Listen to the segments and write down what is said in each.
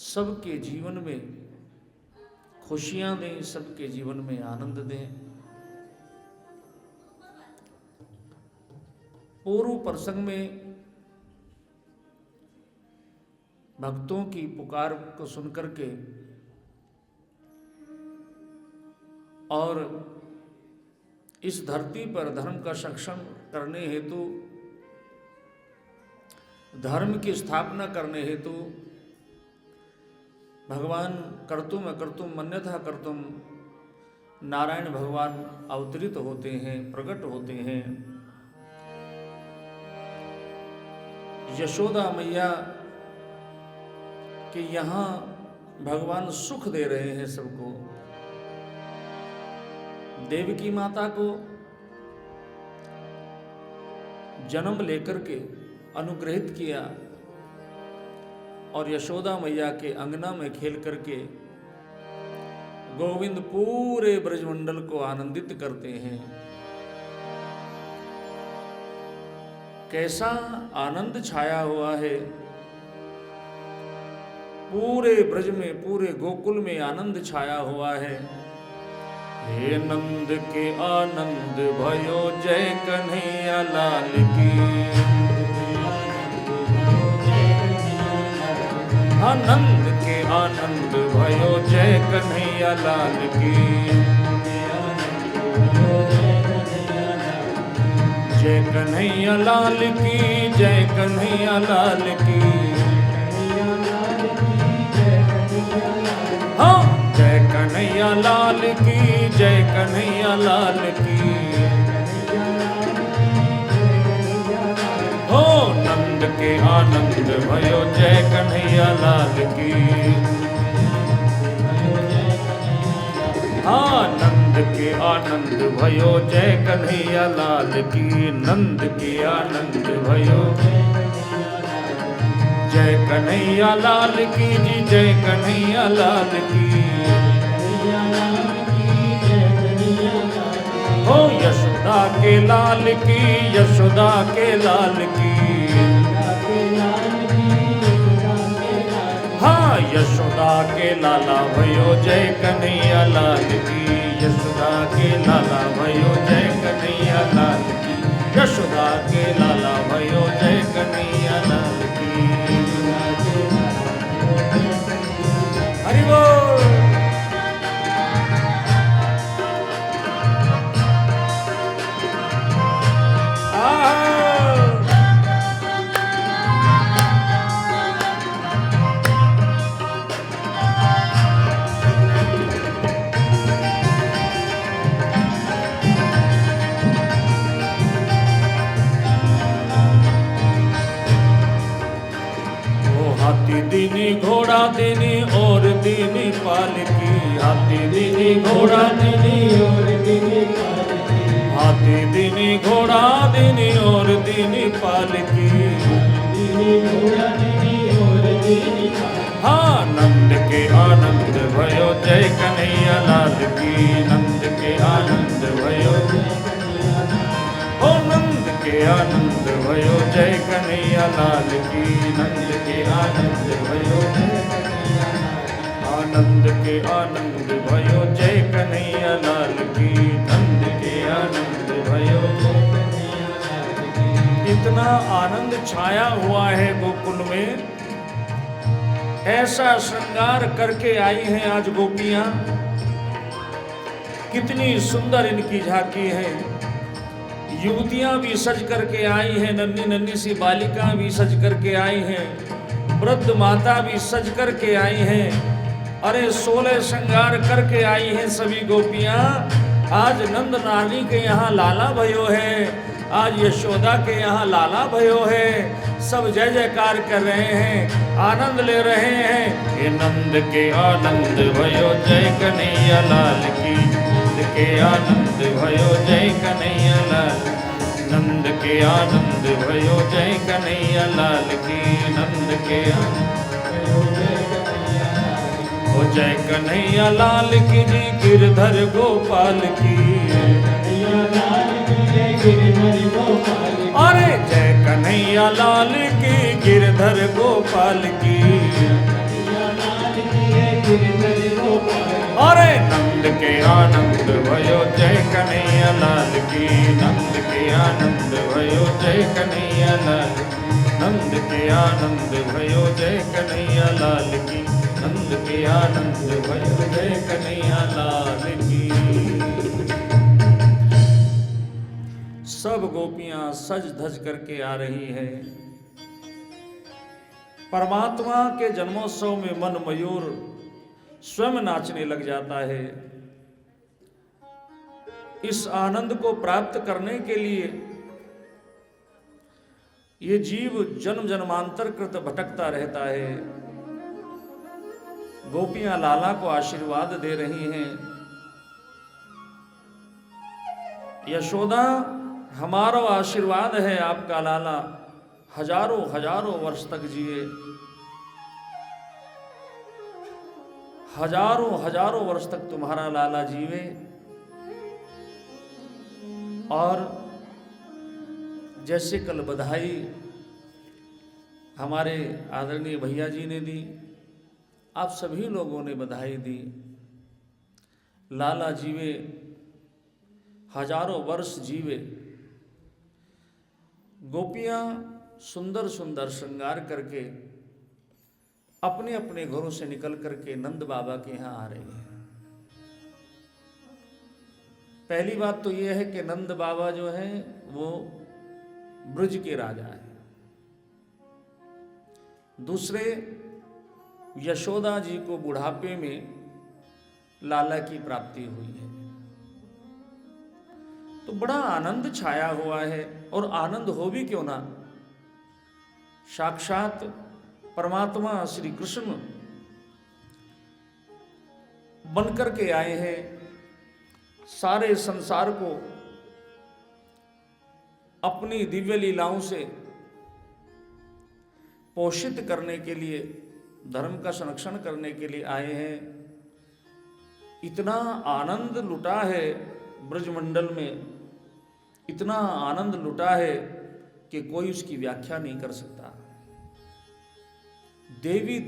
सबके जीवन में खुशियां दें, सबके जीवन में आनंद दें। पूर्व प्रसंग में भक्तों की पुकार को सुनकर के और इस धरती पर धर्म का सक्षम करने हेतु, धर्म की स्थापना करने हेतु भगवान कर्तुम अकर्तुम मन्यथा कर्तुम नारायण भगवान अवतरित होते हैं, प्रकट होते हैं। यशोदा मैया के यहाँ भगवान सुख दे रहे हैं सबको। देवकी माता को जन्म लेकर के अनुग्रहित किया और यशोदा मैया के अंगना में खेल करके गोविंद पूरे ब्रजमंडल को आनंदित करते हैं। कैसा आनंद छाया हुआ है, पूरे ब्रज में, पूरे गोकुल में आनंद छाया हुआ है। हे नंद के आनंद भयो जय कन्हैया लाल की, आनंद के आनंद भयो जय कन्हैया लाल की, जय कन्हैया लाल की, जय कन्हैया लाल की, हाँ जय कन्हैया लाल की, जय कन्हैया लाल की। हो नंद के आनंद भयो जय कन्हैया लाल की, हाँ नंद के आनंद भयो जय कन्हैया लाल की, नंद के आनंद भयो जय कन्हैया लाल की जी, जय कन्हैया लाल की। हो यशोदा के लाल की, यशोदा के लाल की, हाँ यशोदा के लाला भयो जय कन्हैया लाल की, यशोदा के लाला भयो जय कन्हैया लाल की, यशोदा के लाला भयो जय कन्हैया लाल की। हरि बोल। दीनी घोड़ा दीनी और दीनी पालकी, हाथी दीनी घोड़ा दीनी और दीनी पालकी, हाथी दीनी घोड़ा दीनी और दीनी पालकी, दीनी घोड़ा दीनी और दीनी पालकी। हाँ नंद के आनंद भयो जय कन्हैया लाल की, नंद के आनंद भयो, ओ नंद के आनंद भयो जय कन्हैया लाल की, नंद के आनंद भयो, आनंद के आनंद भयो जय कन्हैया लाल की, नंद के आनंद भयो। इतना आनंद छाया हुआ है गोकुल में, ऐसा श्रृंगार करके आई हैं आज गोपियां। कितनी सुंदर इनकी झांकी है। युवतियां भी सज करके आई हैं, नन्ही नन्ही सी बालिका भी सज करके आई हैं, वृद्ध माता भी सज करके आई हैं। अरे 16 श्रृंगार करके आई हैं सभी गोपियां। आज नंद नानी के यहाँ लाला भयो है, आज यशोदा के यहाँ लाला भयो है। सब जय जयकार कर रहे हैं, आनंद ले रहे हैं। हे नंद के आनंद भयो जय कन्हैया लाल की, नंद के आनंद भयो जय कन्हैया लाल, नंद के आनंद भयो जय कन्हैया लाल की, नंद के ओ जय कन्हैया लाल की जी, गिरधर गोपाल की, अरे जय कन्हैया लाल की, गिरधर गोपाल की, अरे नंद के आनंद भयो जय कन्हैया लाल की, नंद के आनंद भयो जय कन्हैया लाल की, नंद के आनंद भयो जय कन्हैया लाल की, नंद के आनंद भयो जय कन्हैया लाल की। सब गोपियां सज धज करके आ रही है। परमात्मा के जन्मोत्सव में मन मयूर स्वयं नाचने लग जाता है। इस आनंद को प्राप्त करने के लिए ये जीव जन्म जन्मांतर कृत भटकता रहता है। गोपियां लाला को आशीर्वाद दे रही हैं। यशोदा, हमारा आशीर्वाद है आपका लाला हजारों हजारों वर्ष तक जिए, हजारों हजारों वर्ष तक तुम्हारा लाला जीवे। और जैसे कल बधाई हमारे आदरणीय भैया जी ने दी, आप सभी लोगों ने बधाई दी। लाला जीवे, हजारों वर्ष जीवे। गोपियां सुंदर सुंदर श्रृंगार करके अपने अपने घरों से निकल करके नंद बाबा के यहाँ आ रही हैं। पहली बात तो यह है कि नंद बाबा जो हैं वो ब्रज के राजा हैं। दूसरे, यशोदा जी को बुढ़ापे में लाला की प्राप्ति हुई है, तो बड़ा आनंद छाया हुआ है। और आनंद हो भी क्यों ना, साक्षात परमात्मा श्री कृष्ण बनकर के आए हैं। सारे संसार को अपनी दिव्य लीलाओं से पोषित करने के लिए, धर्म का संरक्षण करने के लिए आए हैं। इतना आनंद लुटा है ब्रजमंडल में, इतना आनंद लुटा है कि कोई उसकी व्याख्या नहीं कर सकता। देवी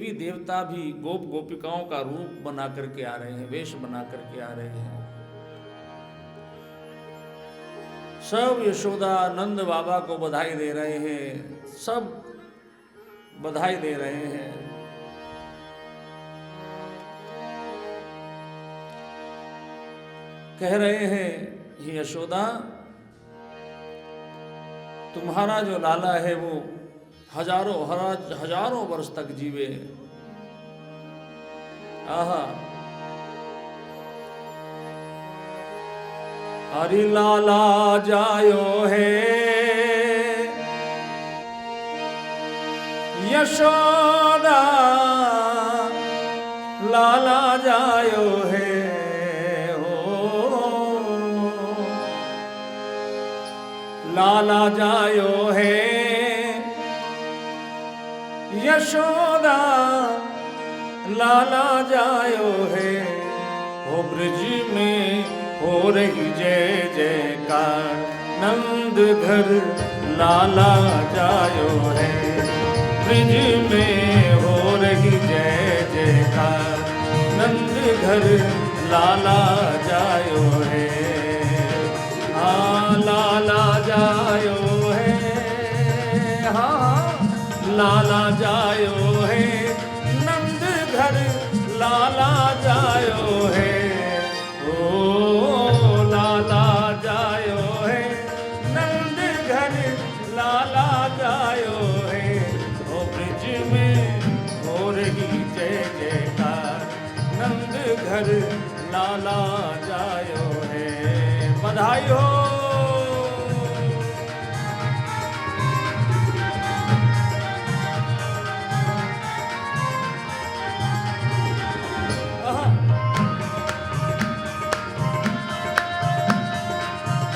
देवता भी गोप गोपिकाओं का रूप बना करके आ रहे हैं, वेश बना करके आ रहे हैं। सब यशोदा नंद बाबा को बधाई दे रहे हैं, सब बधाई दे रहे हैं। कह रहे हैं, यशोदा, तुम्हारा जो लाला है वो हजारों वर्ष तक जीवे। आहा, हरि लाला जायो है, यशोदा लाला जायो है, लाला जायो है, यशोदा लाला जायो है। हो ब्रज में हो रही जय जयकार, नंद घर लाला जायो है। ब्रज में हो रही जय जयकार, नंद घर लाला जायो है। हाँ लाला जायो है, हाँ लाला जायो है, नंद घर लाला जायो है। ओ लाला जायो है, नंद घर लाला जायो है। ओ ब्रज में हो रही जय जयकार, नंद घर लाला जायो है। बधाई हो।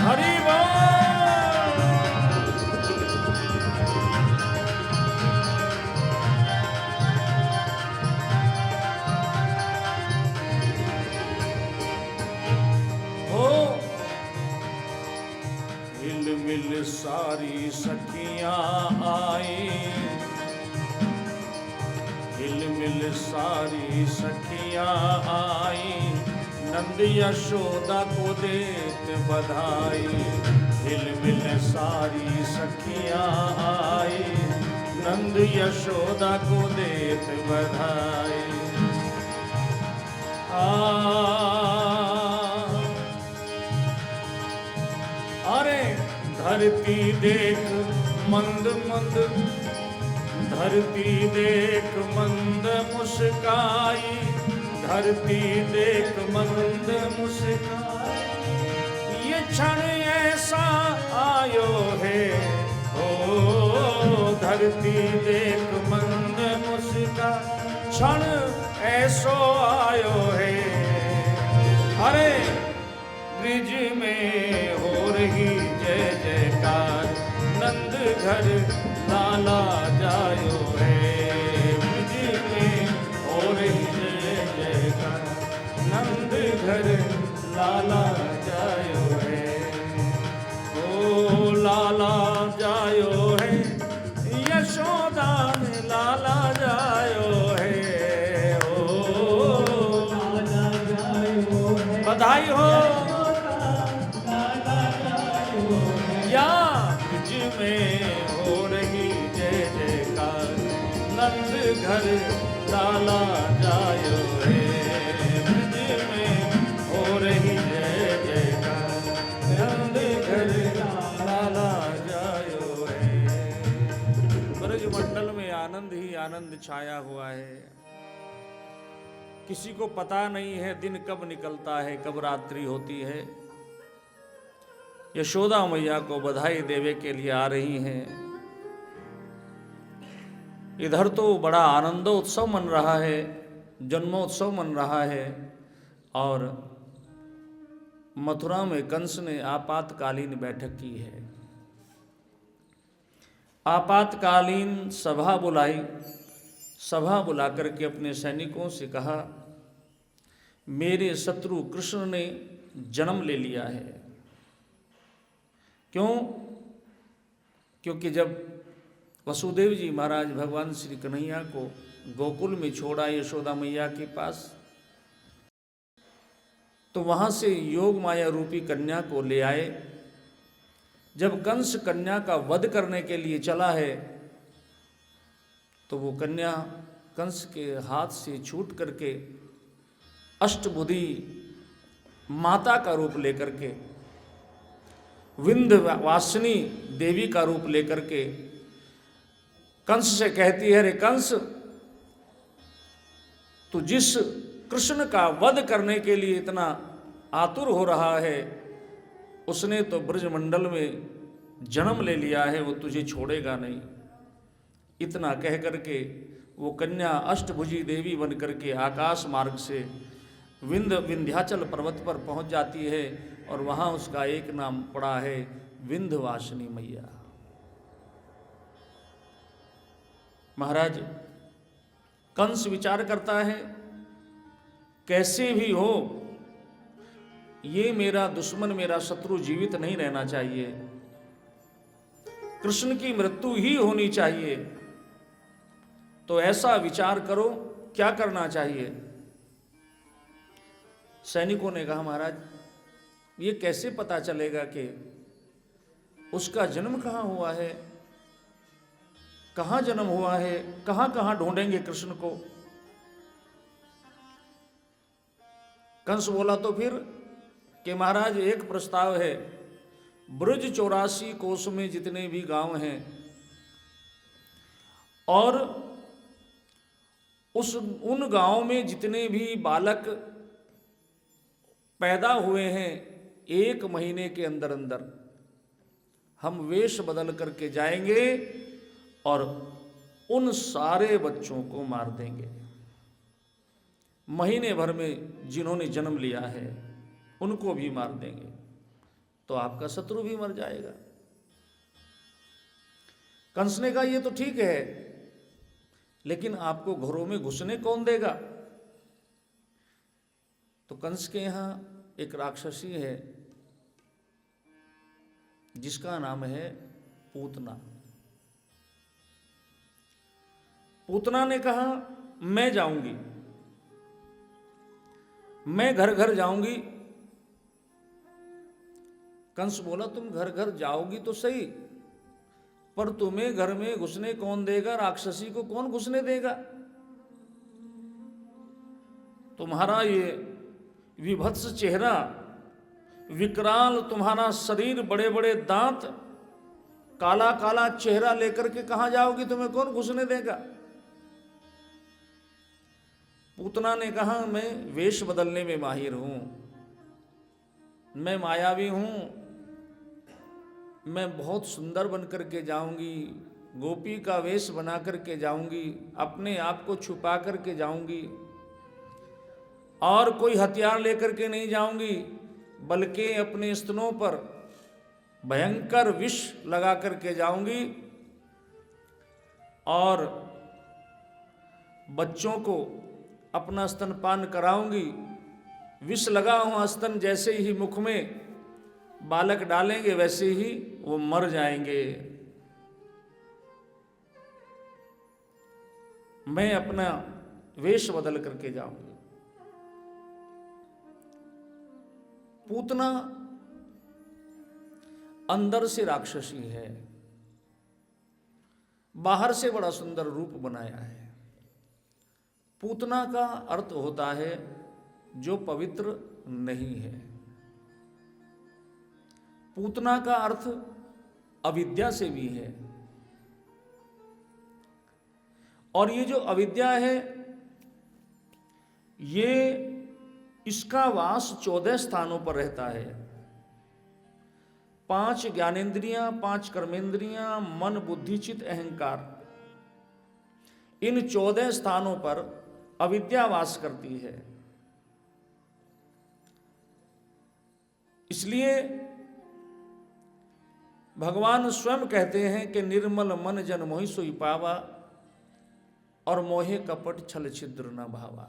हरि बोल। मिल सारी सखियां आई, सारी सखियां आई, नंद यशोदा को देत बधाई। हिल मिल सारी सखियां आई, नंद यशोदा को देत बधाई। अरे धरती देख मंद मंद, धरती देख मंद मुस्काई, धरती देख मंद मुस्काई। ये क्षण ऐसा आयो है, ओ धरती देख मंद मुस्काई, क्षण ऐसो आयो है। अरे ब्रिज में हो रही जय जयकार, नंद घर लाला जायो है। ब्रिज में हो रही जय जयकार, नंद घर लाला जायो है। ओ लाला जायो है, यशोदा ने लाला जायो है। बधाई हो या ब्रिज में हो रही जय जयकार, नंद घर लाला जायो है। ब्रिज में हो रही जय जयकार, नंद घर लाला जायो है। ब्रज मंडल में आनंद ही आनंद छाया हुआ है। किसी को पता नहीं है दिन कब निकलता है, कब रात्रि होती है। यशोदा मैया को बधाई देवे के लिए आ रही हैं। इधर तो बड़ा आनंदोत्सव मन रहा है, जन्मोत्सव मन रहा है, और मथुरा में कंस ने आपातकालीन बैठक की है। आपातकालीन सभा बुलाई, सभा बुलाकर के अपने सैनिकों से कहा, मेरे शत्रु कृष्ण ने जन्म ले लिया है। क्यों? क्योंकि जब वसुदेव जी महाराज भगवान श्री कन्हैया को गोकुल में छोड़ा यशोदा मैया के पास, तो वहां से योग माया रूपी कन्या को ले आए। जब कंस कन्या का वध करने के लिए चला है, तो वो कन्या कंस के हाथ से छूट करके अष्टभुजी माता का रूप लेकर के, विंध्यवासिनी देवी का रूप लेकर के कंस से कहती है, रे कंस, तू जिस कृष्ण का वध करने के लिए इतना आतुर हो रहा है, उसने तो ब्रजमंडल में जन्म ले लिया है, वो तुझे छोड़ेगा नहीं। इतना कह करके वो कन्या अष्टभुजी देवी बन करके आकाश मार्ग से विंध्याचल पर्वत पर पहुंच जाती है, और वहां उसका एक नाम पड़ा है विंध्यवासिनी मैया। महाराज कंस विचार करता है, कैसे भी हो ये मेरा दुश्मन, मेरा शत्रु जीवित नहीं रहना चाहिए, कृष्ण की मृत्यु ही होनी चाहिए। तो ऐसा विचार करो, क्या करना चाहिए? सैनिकों ने कहा, महाराज ये कैसे पता चलेगा कि उसका जन्म कहाँ हुआ है, कहाँ जन्म हुआ है, कहाँ कहाँ ढूंढेंगे कृष्ण को? कंस बोला तो फिर कि महाराज एक प्रस्ताव है, ब्रज 84 कोस में जितने भी गांव हैं, और उन गांव में जितने भी बालक पैदा हुए हैं, 1 महीने के अंदर अंदर हम वेश बदल करके जाएंगे और उन सारे बच्चों को मार देंगे। महीने भर में जिन्होंने जन्म लिया है उनको भी मार देंगे, तो आपका शत्रु भी मर जाएगा। कंस ने कहा, ये तो ठीक है, लेकिन आपको घरों में घुसने कौन देगा? तो कंस के यहां एक राक्षसी है जिसका नाम है पूतना। पूतना ने कहा, मैं जाऊंगी, मैं घर घर जाऊंगी। कंस बोला तुम घर घर जाओगी तो सही, पर तुम्हें घर में घुसने कौन देगा? राक्षसी को कौन घुसने देगा? तुम्हारा ये विभत्स चेहरा, विकराल तुम्हारा शरीर, बड़े बड़े दांत, काला काला चेहरा लेकर के कहां जाओगी? तुम्हें कौन घुसने देगा? पूतना ने कहा मैं वेश बदलने में माहिर हूं, मैं मायावी हूं, मैं बहुत सुंदर बनकर के जाऊंगी, गोपी का वेश बना करके जाऊंगी, अपने आप को छुपा करके जाऊंगी, और कोई हथियार लेकर के नहीं जाऊंगी, बल्कि अपने स्तनों पर भयंकर विष लगा करके जाऊंगी, और बच्चों को अपना स्तनपान कराऊंगी। विष लगा हुआ स्तन जैसे ही मुख में बालक डालेंगे वैसे ही वो मर जाएंगे। मैं अपना वेश बदल करके जाऊंगी। पूतना अंदर से राक्षसी है, बाहर से बड़ा सुंदर रूप बनाया है। पूतना का अर्थ होता है जो पवित्र नहीं है। पूतना का अर्थ अविद्या से भी है, और ये जो अविद्या है, ये इसका वास 14 स्थानों पर रहता है। 5 ज्ञानेंद्रियां, 5 कर्मेंद्रियां, मन, बुद्धि, चित्त, अहंकार, इन 14 स्थानों पर अविद्या वास करती है। इसलिए भगवान स्वयं कहते हैं कि निर्मल मन जन मोहि सोई पावा, और मोहे कपट छल छिद्र न भावा।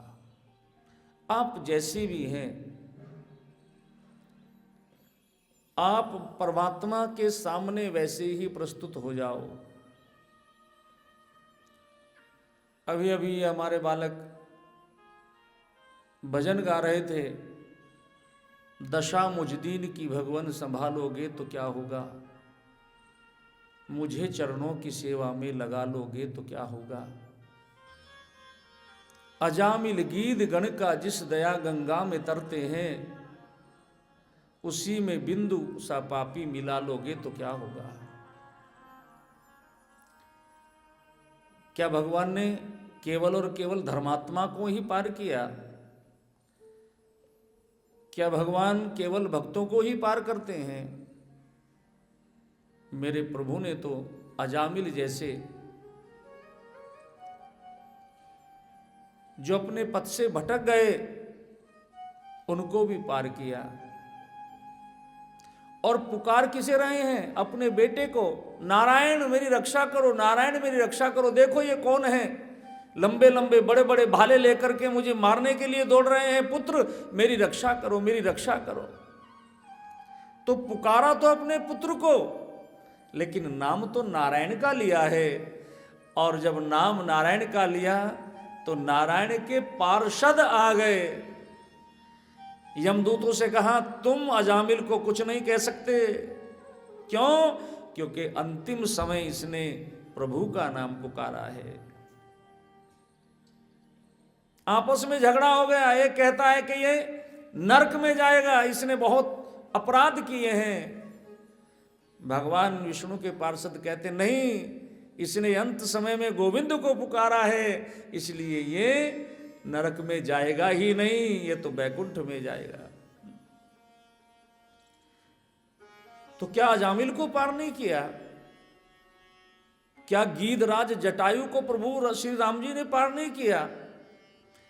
आप जैसे भी हैं, आप परमात्मा के सामने वैसे ही प्रस्तुत हो जाओ। अभी अभी हमारे बालक भजन गा रहे थे, दशा मुझदीन की भगवन संभालोगे तो क्या होगा, मुझे चरणों की सेवा में लगा लोगे तो क्या होगा। अजामिल गीत गण का जिस दया गंगा में तरते हैं, उसी में बिंदु सा पापी मिला लोगे तो क्या होगा। क्या भगवान ने केवल और केवल धर्मात्मा को ही पार किया? क्या भगवान केवल भक्तों को ही पार करते हैं? मेरे प्रभु ने तो अजामिल जैसे, जो अपने पथ से भटक गए, उनको भी पार किया। और पुकार किसे रहे हैं? अपने बेटे को, नारायण मेरी रक्षा करो, नारायण मेरी रक्षा करो। देखो ये कौन है, लंबे लंबे बड़े बड़े भाले लेकर के मुझे मारने के लिए दौड़ रहे हैं। पुत्र मेरी रक्षा करो, मेरी रक्षा करो। तो पुकारा तो अपने पुत्र को, लेकिन नाम तो नारायण का लिया है। और जब नाम नारायण का लिया तो नारायण के पार्षद आ गए। यमदूतों से कहा तुम अजामिल को कुछ नहीं कह सकते। क्यों? क्योंकि अंतिम समय इसने प्रभु का नाम पुकारा है। आपस में झगड़ा हो गया। एक कहता है कि ये नरक में जाएगा, इसने बहुत अपराध किए हैं। भगवान विष्णु के पार्षद कहते नहीं, इसने अंत समय में गोविंद को पुकारा है, इसलिए ये नरक में जाएगा ही नहीं, ये तो बैकुंठ में जाएगा। तो क्या अजामिल को पार नहीं किया? क्या गीधराज जटायु को प्रभु श्री राम जी ने पार नहीं किया?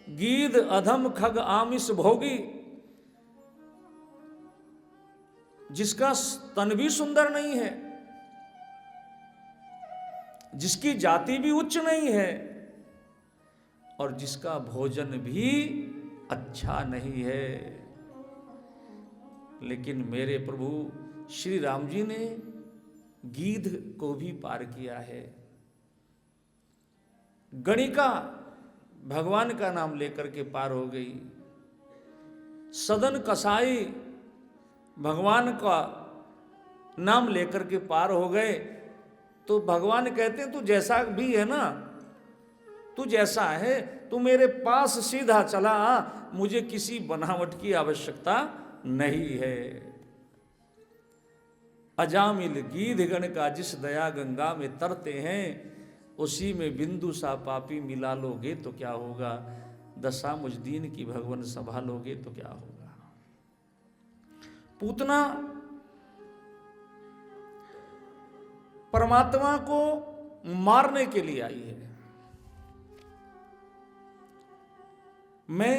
गीध अधम खग आमिष भोगी, जिसका तन भी सुंदर नहीं है, जिसकी जाति भी उच्च नहीं है, और जिसका भोजन भी अच्छा नहीं है, लेकिन मेरे प्रभु श्री राम जी ने गीध को भी पार किया है। गणिका, भगवान का नाम लेकर के पार हो गई। सदन कसाई भगवान का नाम लेकर के पार हो गए। तो भगवान कहते हैं तू जैसा भी है ना, तू जैसा है, तू मेरे पास सीधा चला आ, मुझे किसी बनावट की आवश्यकता नहीं है। अजामिल गीधगण का जिस दया गंगा में तरते हैं, उसी में बिंदु सा पापी मिला लोगे तो क्या होगा। दशा मुझदीन की भगवान संभालोगे तो क्या होगा। पूतना परमात्मा को मारने के लिए आई है। मैं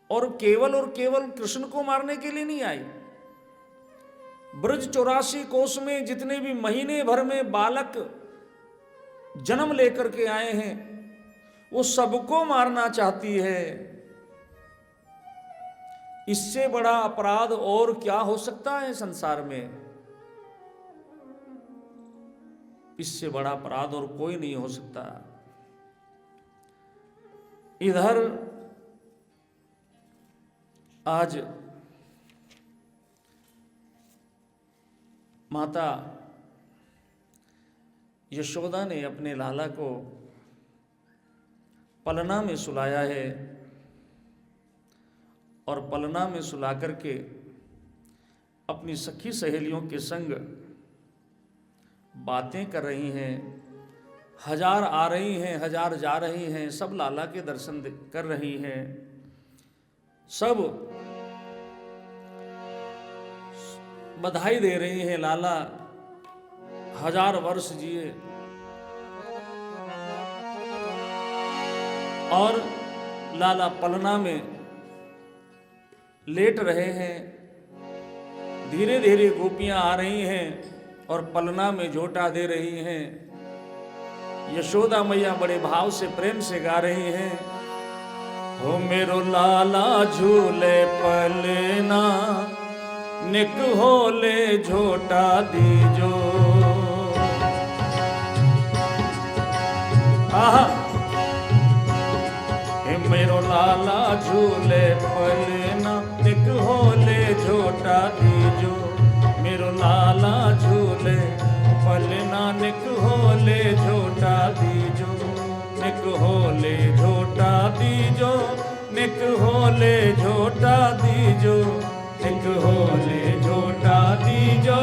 और केवल कृष्ण को मारने के लिए नहीं आई। ब्रज 84 कोस में जितने भी महीने भर में बालक जन्म लेकर के आए हैं, वो सबको मारना चाहती है। इससे बड़ा अपराध और क्या हो सकता है संसार में। इससे बड़ा अपराध और कोई नहीं हो सकता। इधर आज माता यशोदा ने अपने लाला को पलना में सुलाया है और पलना में सुला करके अपनी सखी सहेलियों के संग बातें कर रही हैं। हजार आ रही हैं, हजार जा रही हैं, सब लाला के दर्शन कर रही हैं। सब बधाई दे रही हैं, लाला 1000 वर्ष जिए। और लाला पलना में लेट रहे हैं। धीरे धीरे गोपियां आ रही हैं और पलना में झोंटा दे रही हैं। यशोदा मैया बड़े भाव से प्रेम से गा रही हैं। हो मेरो लाला झूले पलना, निक होले झोटा दीजो। आहा, हे मेरो लाला झूले पलना, निक होले झोटा दीजो। मेरो लाला झूले पलना, निक होले झोटा दीजो। निक होले झोटा दीजो, निक होले झोटा दीजो। निक होले झोटा दीजो,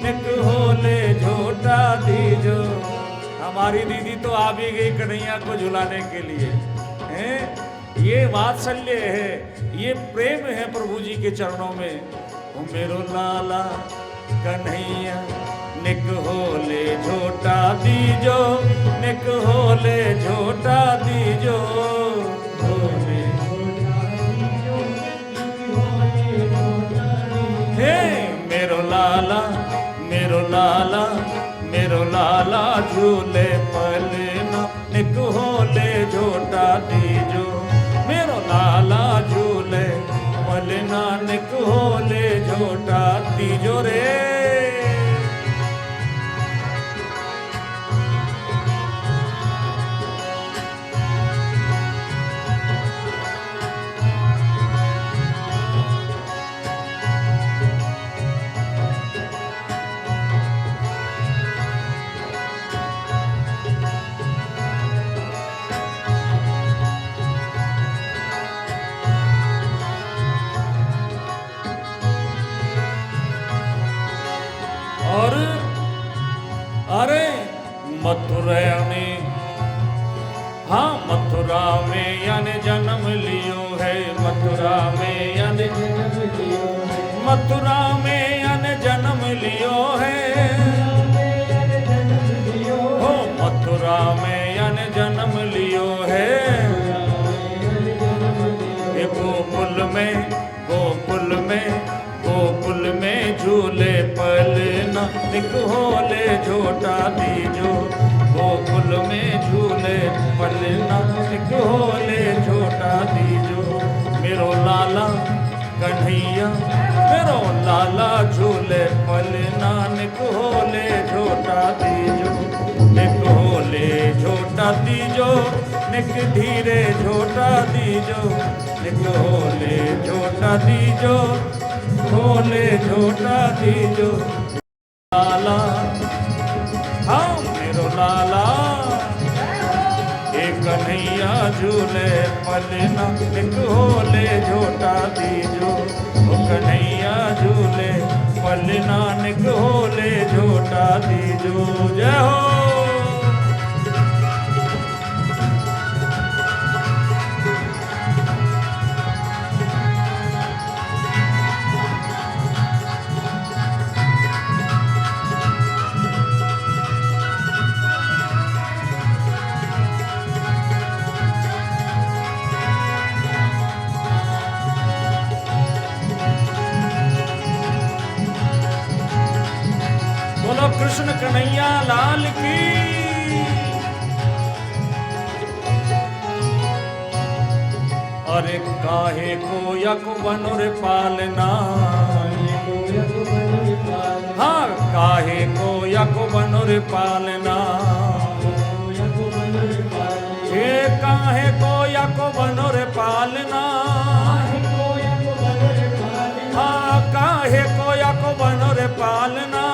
निक होले झोटा दीजो। हमारी दीदी तो आ भी गई कन्हैया को झुलाने के लिए हैं। ये वात्सल्य है, ये प्रेम है प्रभु जी के चरणों में। ओ मेरो लाला कन्हैया, निक होले झोटा दीजो। निक होले झोटा दीजो। होले झोटा दीजो, होले झोटा दीजो। हे मेरो लाला, मेरो लाला, मेरो लाला झूले पलना, निक होले झोटा दीजो। मेरो लाला झूले पलना, निक होले झोटा दीजो रे। और अरे मथुरा में, हाँ मथुरा में यानी जन्म लियो है। मथुरा में यानी जन्म लियो है। मथुरा में यानी जन्म लियो है। हो मथुरा में यानी जन्म लियो है। गोकुल में, गोकुल में, गोकुल में झूले पलना, निक होले झोटा दीजो। गोकुल में झूले पलना, निक होले झोटा दीजो। मेरो लाला कन्हैया, मेरो लाला झूले पलना, निक होले झोटा दीजो। निक होले झोटा दीजो। निक धीरे झोटा दीजो निक होले झोटा दीजो होले झोटा दीजो लाला हाँ मेरो लाला एक कन्हैया झूले पलना निक होले झोटा दीजो कन्हैया झूले पलना निक होले झोटा दीजो जय हो। बोलो कृष्ण कन्हैया लाल की। अरे काहे को यक बनोर पालना हाँ काहे को यक बनोर पालना हे काहे को यक बनोर पालना हाँ काहे को यक बनोर पालना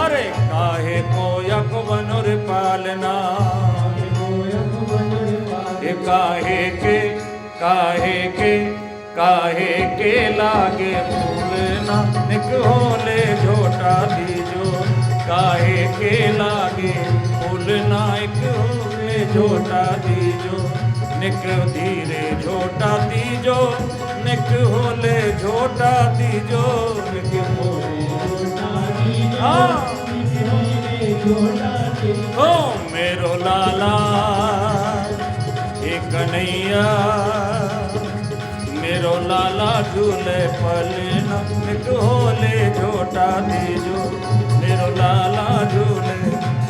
अरे काहे को यक बनोर पालना काहे के लागे फूलना निक होले झोटा दीजो काहे के लागे फूलना एक होले झोटा दीजो निक धीरे झोटा दीजो निक होले झोटा दीजो निक हो मेरो लाला एक कन्हैया मेरो लाला झूले पलना निक होले झोटा दीजो मेरो लाला झूले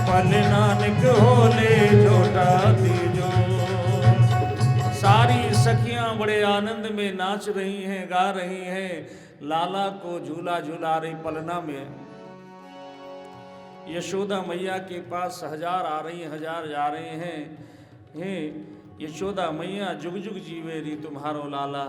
पलना निक होले झोटा दीजो। सारी सखियां बड़े आनंद में नाच रही हैं गा रही हैं लाला को झूला झूला रही पलना में। यशोदा मैया के पास हजार आ रही हजार जा रहे हैं। हे यशोदा मैया जुग जुग जीवे री तुम्हारो लाला